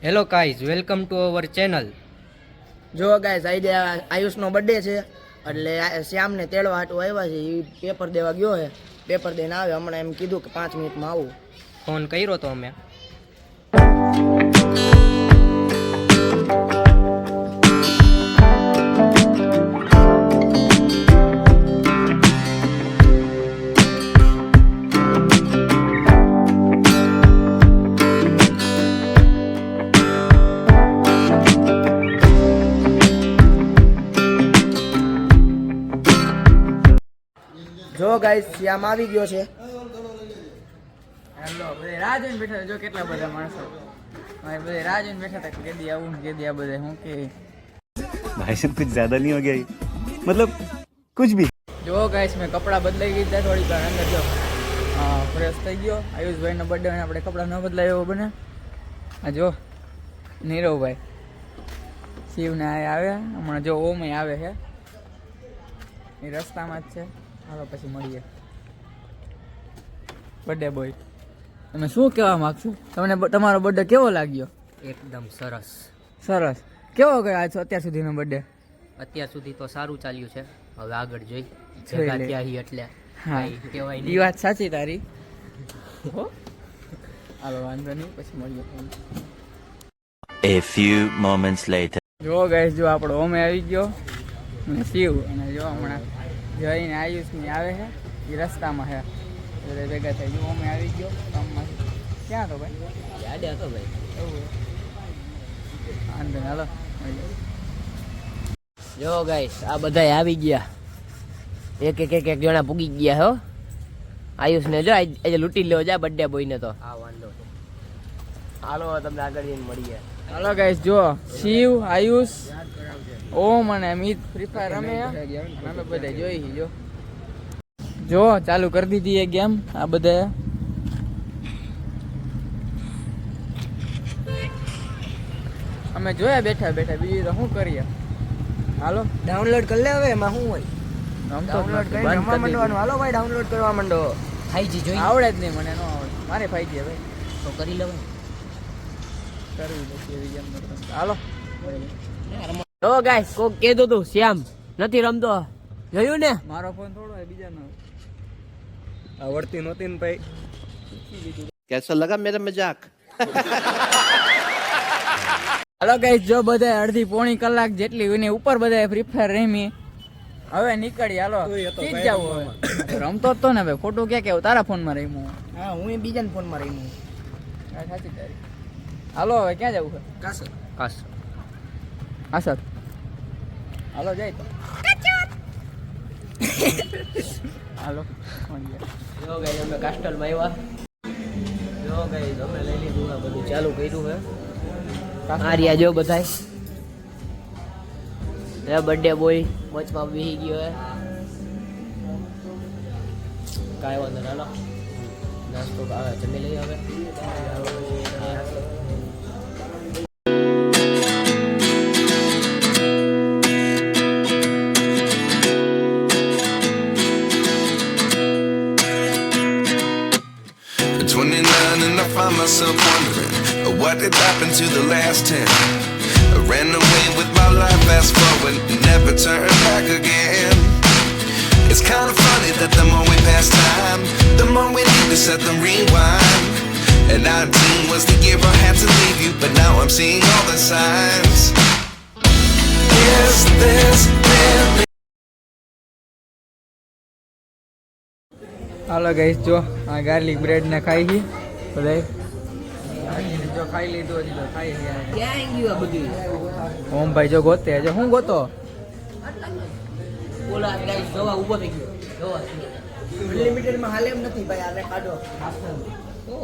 Hello guys, welcome to our channel. જો guys આજે આયુષનો birthday છે એટલે શ્યામને તેડવા હાટું આવ્યા છે. એ પેપર દેવા ગયો છે. પેપર દઈને આવે હમણાં એમ કીધું કે 5 મિનિટમાં આવું. ફોન કર્યો તો અમે. જો ગાઈઝ શ્યામ આવી ગયો છે. હેલો બધે રાહ જોઈને બેઠા જો કેટલા બધા માણસો ભાઈ બધે રાહ જોઈને બેઠા હતા કેદી આવું ને કેદી આ બધા હું કે भाई साहब कुछ ज्यादा नहीं हो गया ये? मतलब कुछ भी. જો ગાઈસ મેં કપડાં બદલાઈ ગયા થોડી વાર અંદર જો ફ્રેશ થઈ ગયો. આયુષભાઈનો બર્થડે અને આપણે કપડાં ન બદલાય એવો બને. આ જો નીરવભાઈ શિવને આવ્યા હમણાં જો ઓમય આવે છે એ રસ્તામાં જ છે. હાલો પછી મળીએ. બર્થડે બોય તમે શું કહેવા માગશો? તમને તમારો બર્થડે કેવો લાગ્યો? એકદમ સરસ. સરસ. કેવો ગયો આજ અત્યાર સુધીનો બર્થડે? અત્યાર સુધી તો સારું ચાલ્યું છે. હવે આગળ જોઈ જોઈ ભેગા લે. થયા છીએ એટલે હા કાંઈ કહેવાય એ નહીં. વાત સાચી તારી. હો હાલો વાંધો નહીં પછી મળીએ. A few moments later. જો ગાઈસ જો આપણો ઓમે આવી ગયો અને શિવ અને જો હમણાં જઈને આયુષની આવે છે એ રસ્તામાં છે એટલે ભેગા થઈ જો ઓમે આવી ગયો કામમાં. ક્યાં તો ભાઈ? યાદ હતો ભાઈ. એવું વાંધો નહીં હાલો મળીએ. જો ગાઈસ આ બધાય આવી ગયા. એક જણા પૂગી ગયા હો. આયુષને જો આજે લૂંટી લેવો જા બર્થડે બોયને તો. હા વાંધો હાલો તમને આગળ જઈને મળીએ. હાલો ગાઈસ જો શિવ આયુષ ઓમ અને અમિત ફ્રી ફાયર રમે છે. અમે બધા જોઈ જો ચાલુ કરી દીધી એ ગેમ. આ બધા અમે જોયા બેઠા બેઠા બીજું તો શું કરીએ. હાલો ડાઉનલોડ કરી લે હવે એમાં શું હોય. રમતો જ ડાઉનલોડ નથી. કરીને બંધ રમવા કરી દીધું. માંડવાનું. હાલો ભાઈ ડાઉનલોડ કરવા માંડો. 5G જોઈ આવડે જ નહીં મને ન આવડે. મારે ફાઈ ભાઈ તો કરી લેવાય. કરવી નથી એવી ગેમ. હાલો જો ગાઈસ કોક કીધું તું શ્યામ નથી રમતો જોયું ને. મારો ફોન થોડો હોય બીજાનો. આવડતી નહોતી ને ભાઈ. कैसा लगा मेरा मजाक? હાલો ગાઈસ જો બધા અડધી પોણી કલાક જેટલી એની ઉપર બધા ફ્રી ફાયર રમી. હવે નીકળી હાલો ઈ જ જાવું હવે. રમતો જ તો ને ભાઈ ખોટું ક્યાં કેવું તારા ફોનમાં રમ્યું. હા હું એ બીજાના ફોનમાં રમ્યું. આ સાચી તારી. હાલો હવે ક્યાં જવું છે? કાસો કાસ હા સર હાલો જાય તો હાલો મળીએ. જો ગાઈસ અમે કાસ્ટલમાં આવ્યા. જો ગાઈસ અમે લઈ લીધું આ બધું ચાલુ કર્યું છે. આ રહ્યા જો બધાય બર્થડે બોય વચમાં બેસી ગયો હે. કાંઈ વાંધો ના લો નાસ્તો આવે જમી લઈએ હવે. At 29 and I find myself wondering what did happen to the last 10. I ran away with my life, fast forward, never turn back again. It's kind of funny that the more we pass time, the more we need to set the rewind. And 19 was the year I had to leave you, but now I'm seeing all the signs. Is this really? Hello guys જો આ garlic bread ને ખાઈ ગઈ બધાય. જો ખાઈ લીધું હજી તો ખાઈ ગયા. ક્યાં ગયું આ બધું? ઓમ ભાઈ જો ગોતે જો હું ગોતો. બોલા ગાઈસ જોવા ઊભો થઈ ગયો. જોવા અનલિમિટેડમાં હાલે એમ નથી ભાઈ. આને કાઢો.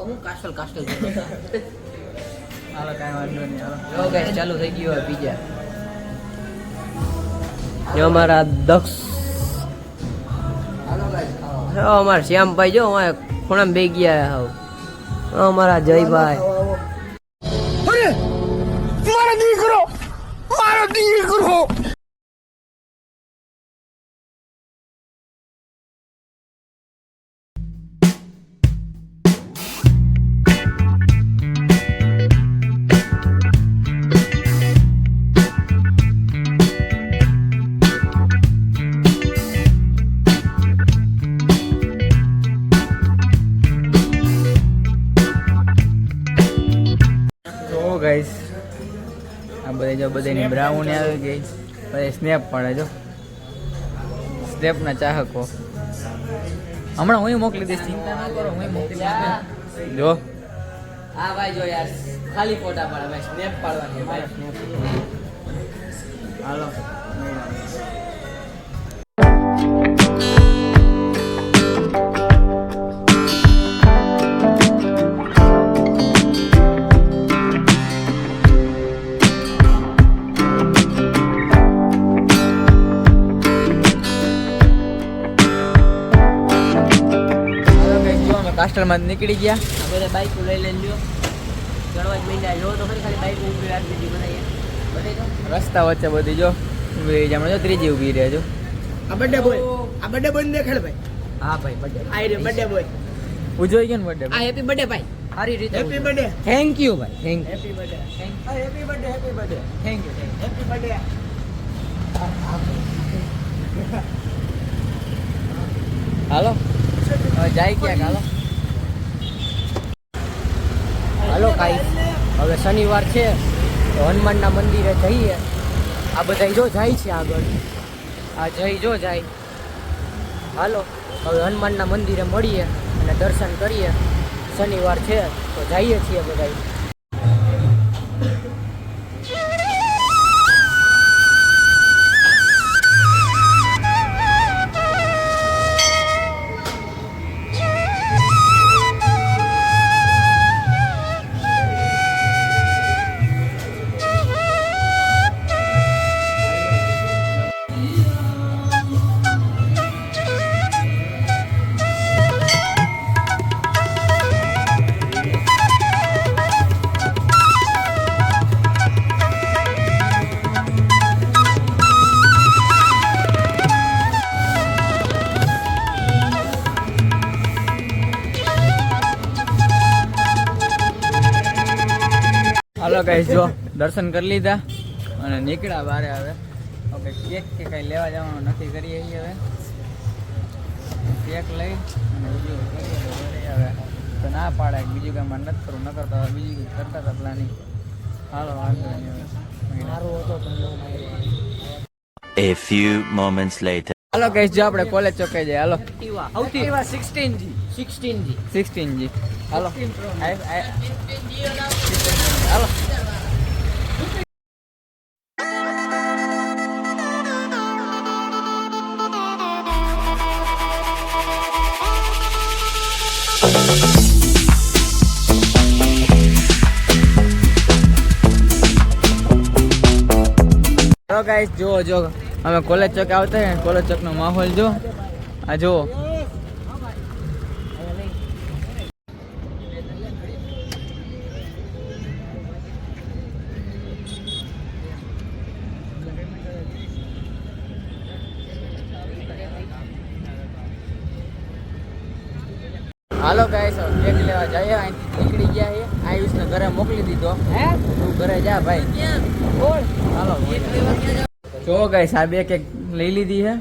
હું કાસ્ટલ હાલો કાંઈ વાંધો નહીં હાલો. જો ગાઈસ ચાલુ થઈ ગયું હવે પીઝા. જો અમારા દક્ષ અમારા શ્યામભાઈ જો અમારે ખૂણામાં બે ગયા હાવ. અમારા જયભાઈ મારો દીકરો જો બધાની બ્રાઉન આવી ગઈ, પછી સ્નેપ પડે જો, સ્નેપના ચાહકો. હમણાં હું મોકલી દઈશ, ચિંતા ના કરો, હું મોકલી દઈશ. જો આ ભાઈ જો યાર ખાલી ફોટા પાડે ભાઈ, સ્નેપ પાડવાની ભાઈ, સ્નેપ. હાલો કાસ્ટલમાં નીકળી ગયા. આ બધા બાઈક લઈ લઈને લ્યો, ગણવા જ મહિના જો તો ખરી, ખાલી બાઈક ઊભી રાખી દીધી બધા બધે તો. રસ્તા વચ્ચે બધી જો ઊભી રહી જાય. જો ત્રીજી ઊભી રહે જો. આ બર્થડે બોય, આ બર્થડે બોય ને દેખાડ ભાઈ. હા ભાઈ બર્થડે, આ રે બર્થડે બોય. ઉજવાઈ ગયો ને બર્થડે? આ હેપી બર્થડે ભાઈ, સારી રીતે હેપી બર્થડે. થેન્ક યુ ભાઈ, thank you. Happy birthday. Happy birthday, happy birthday. Thank you. Happy birthday. હાલો હવે જાય ક્યાંક. હાલો હાલો કાઈ, હવે શનિવાર છે તો હનુમાનના મંદિરે જઈએ. આ બધા જો જાય છે આગળ, આ જઈ જો જાય. હાલો હવે હનુમાનના મંદિરે મળીએ અને દર્શન કરીએ. શનિવાર છે તો જઈએ છીએ બધા. હાલો ગાઈસ, જો દર્શન કરી લીધા અને નીકળ્યા બારે. હવે ઓકે, કેક કે કંઈ લેવા જવાનું નક્કી કરીએ છીએ. હવે કેક લઈ અને બીજું કરીએ હવે તો ના પાડે, બીજું કંઈ મને નથી કરવું, ન કરતા હવે બીજું કંઈક કરતા હતા પ્લાનિંગ. હાલો વાંધો નહીં. હવે મારું હતો A few moments later. Hello guys, જો આપણે કોલેજ ચોકાઈ જાય. હાલો સૌથી 16G. 16G 16G. હાલો હાલો. હેલો ગાઈસ, જો અમે કોલેજ ચોક આવતા હે. કોલેજ ચોકનો માહોલ જો, આ જો. હાલો ગાઈસ, કેક લેવા જઈએ. અહીંથી નીકળી ગયા છે. આયુષને ઘરે મોકલી દીધો. હે તું ઘરે જા ભાઈ. બોલ હાલો. જો ગાઈસ, આ બે કેક લઈ લીધી છે.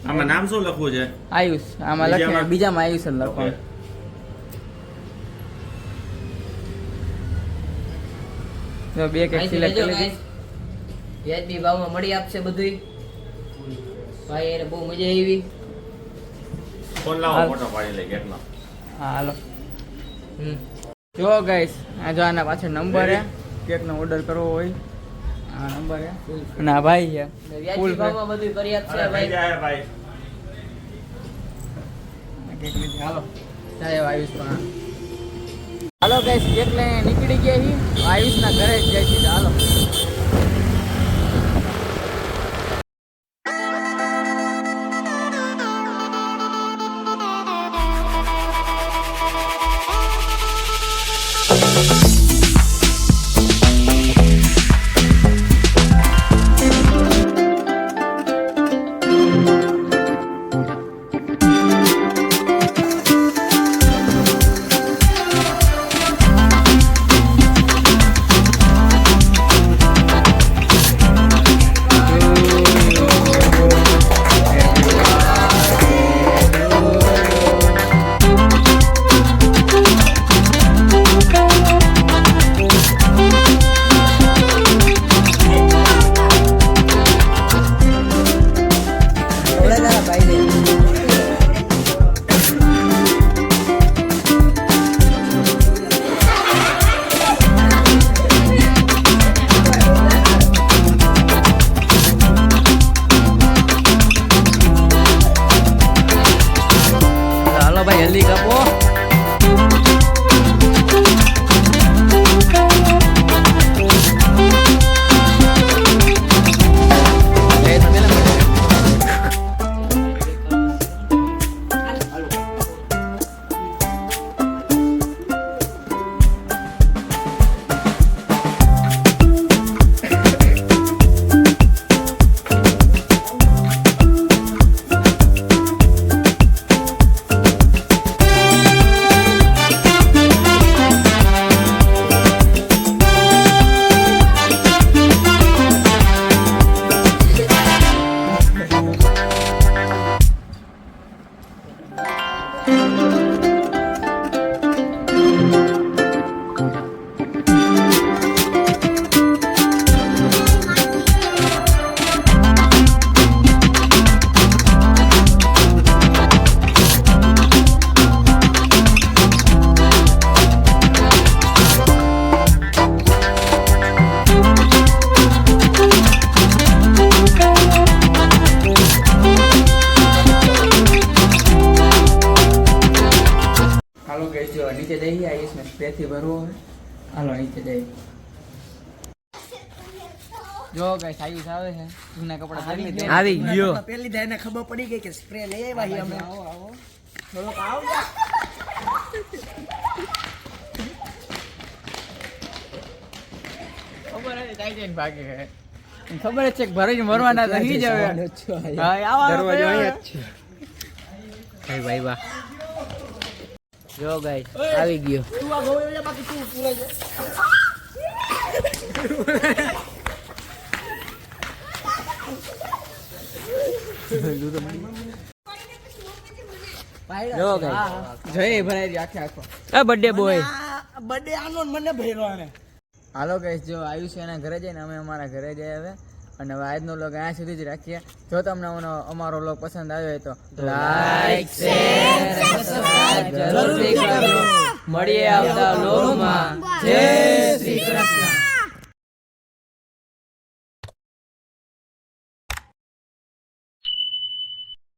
આમાં નામ શું લખવું છે? આયુષ આમાં લખે, બીજામાં આયુષ જ લખવાનું. જો બે કેક સિલેક્ટ કરી લીધી. વ્યાજબી ભાવમાં મળી આપશે બધુંય. ભાઈ એને બહુ મજા આવી. ફોન લાવો, ફોટો પાડી લઈ કેટલો. હા હાલો. જો ગાઈસ, આ જો આના પાછળ નંબર છે. કેકનો ઓર્ડર કરવો હોય આ નંબર છે. અને આ ભાઈ છે ફૂલ વ્યાજબી ભાવમાં બધું કરી આપશે અરે ભાઈ. ભાઈ જાય ભાઈ. કેક લીધી. હાલો ચાલો આયુષ પણ. હાલો ગાઈસ, કેક લઈને નીકળી ગયા છીએ. આયુષના ઘરે જ જાય છે. હાલો. હાલો ગઈ જો નીચે જઈએ આયુષને સ્પ્રે થી ભરવો હોય હાલો નીચે જઈએ જો ગાઈસ આયુષ આવે છે જૂના કપડા પહેરી દે આવી ગયો પેલી ધાર ને ખબર પડી ગઈ કે સ્પ્રે લઈ આવ્યા છીએ અમે. આવો આવો થોડોક આવજો. ખબર હતી કાઈ જઈને ભાગે છે ખબર જ છે કે ભરીને મરવાના તો હી જ હવે હા આવા દરવાજો અહીંયા જ છે. ભાઈ ભાઈ વાહ જો ગાઈસ આવી ગયો તું આ ગોળ લે બાકી તું પૂરાઈ જા. જો ગાઈસ જય ભરાઈ દી આખે આખો આ બર્થડે બોય આ બર્થડે આનો ને મને ભર્યો આને. હાલો ગાઈસ જો આયુષ એના ઘરે જઈને અમે અમારા ઘરે જઈએ હવે અને હવે આજનો લોગ અહીંયા સુધી જ રાખીએ જો તમને અમારો લોગ પસંદ આવ્યો હોય તો લાઈક શેર સબસ્ક્રાઇબ જરૂરથી કરજો મળીએ આવતા લોગમાં જય